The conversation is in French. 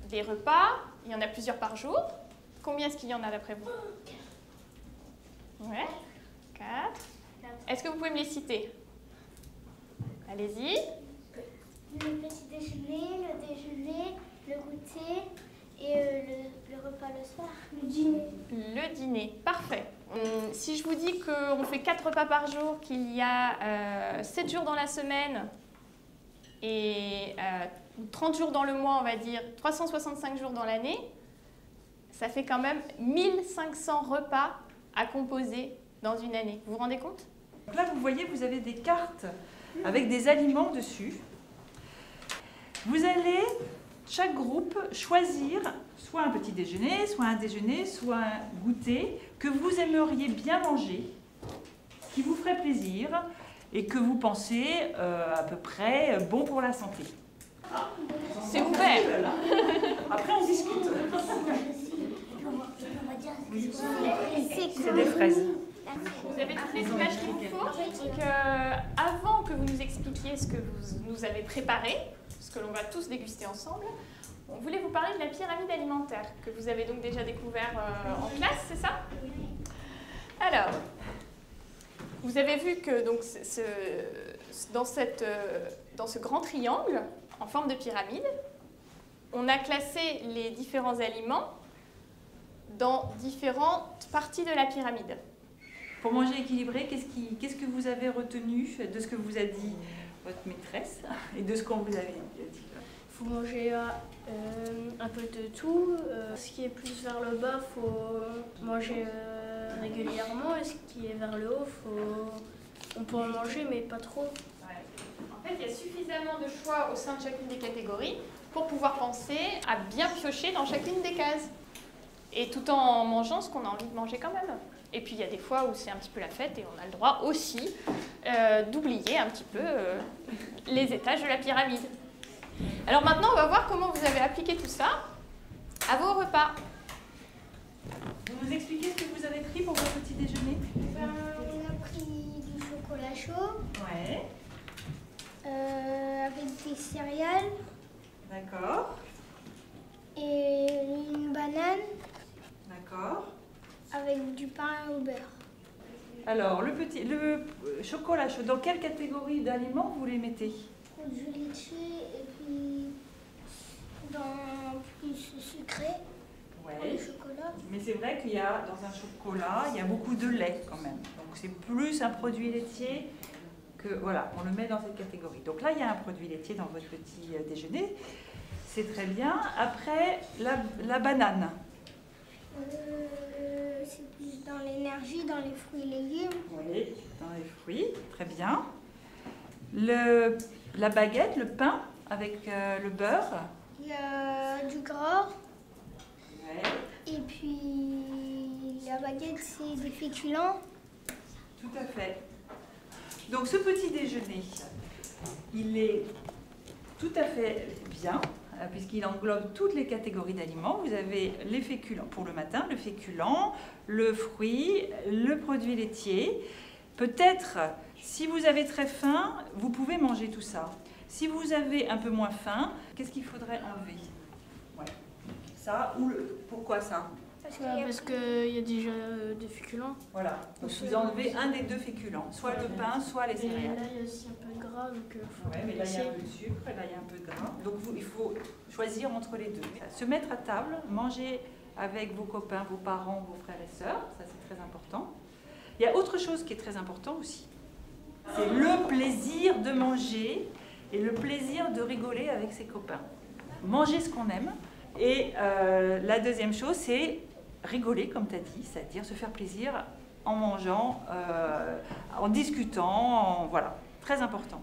des repas, il y en a plusieurs par jour. Combien est-ce qu'il y en a d'après vous? Ouais, 4. Est-ce que vous pouvez me les citer? Allez-y. Le petit déjeuner, le déjeuner, le goûter et le repas le soir. Le dîner. Le dîner, parfait. Si je vous dis qu'on fait 4 repas par jour, qu'il y a 7 jours dans la semaine et 30 jours dans le mois, on va dire 365 jours dans l'année, ça fait quand même 1500 repas à composer dans une année. Vous vous rendez compte? Donc là, vous voyez, vous avez des cartes avec des aliments dessus. Vous allez, chaque groupe, choisir soit un petit déjeuner, soit un goûter que vous aimeriez bien manger, qui vous ferait plaisir et que vous pensez à peu près bon pour la santé. C'est ouvert. Après, on discute. C'est des fraises. Vous avez toutes les images qu'il vous faut. Donc, avant que vous nous expliquiez ce que vous nous avez préparé, ce que l'on va tous déguster ensemble, on voulait vous parler de la pyramide alimentaire que vous avez donc déjà découvert en classe, c'est ça? Alors, vous avez vu que donc, dans ce grand triangle en forme de pyramide, on a classé les différents aliments dans différentes parties de la pyramide. Pour manger équilibré, qu'est-ce que vous avez retenu de ce que vous a dit votre maîtresse et de ce qu'on vous avait dit? Il faut manger un peu de tout. Ce qui est plus vers le bas, il faut manger régulièrement. Et ce qui est vers le haut, on peut en manger, mais pas trop. Ouais. En fait, il y a suffisamment de choix au sein de chacune des catégories pour pouvoir penser à bien piocher dans chacune des cases. Et tout en mangeant ce qu'on a envie de manger quand même. Et puis il y a des fois où c'est un petit peu la fête et on a le droit aussi d'oublier un petit peu les étages de la pyramide. Alors maintenant, on va voir comment vous avez appliqué tout ça à vos repas. Vous nous expliquez ce que vous avez pris pour votre petit déjeuner? On a pris du chocolat chaud. Ouais. Avec des céréales D'accord. et une banane D'accord. avec du pain au beurre. Alors, le chocolat chaud, dans quelle catégorie d'aliments vous les mettez? Du litchi et puis dans plus sucré. Pour le Ouais. chocolat. Mais c'est vrai qu'il y a, dans un chocolat, il y a beaucoup de lait quand même. Donc c'est plus un produit laitier que, voilà, on le met dans cette catégorie. Donc là, il y a un produit laitier dans votre petit déjeuner. C'est très bien. Après, la banane. C'est plus dans l'énergie, dans les fruits et légumes. Oui, dans les fruits. Très bien. La baguette, le pain avec le beurre. Il y a du gras. Ouais. Et puis la baguette, c'est des féculents. Tout à fait. Donc ce petit déjeuner, il est tout à fait bien, puisqu'il englobe toutes les catégories d'aliments. Vous avez les féculents pour le matin, le féculent, le fruit, le produit laitier. Peut-être, si vous avez très faim, vous pouvez manger tout ça. Si vous avez un peu moins faim, qu'est-ce qu'il faudrait enlever? Ouais. Ça ou pourquoi ça? Parce qu'il y a déjà des féculents. Voilà. Donc vous enlevez un des deux féculents, soit le pain, soit les Et céréales. là, il y a aussi un peu de gras, donc faut Ouais, mais là il y a laisser. un peu de sucre, là il y a un peu de gras. Donc il faut choisir entre les deux. Se mettre à table, manger avec vos copains, vos parents, vos frères et sœurs, ça c'est très important. Il y a autre chose qui est très important aussi. C'est le plaisir de manger et le plaisir de rigoler avec ses copains. Manger ce qu'on aime. Et la deuxième chose, c'est rigoler, comme tu as dit, c'est-à-dire se faire plaisir en mangeant, en discutant, voilà, très important.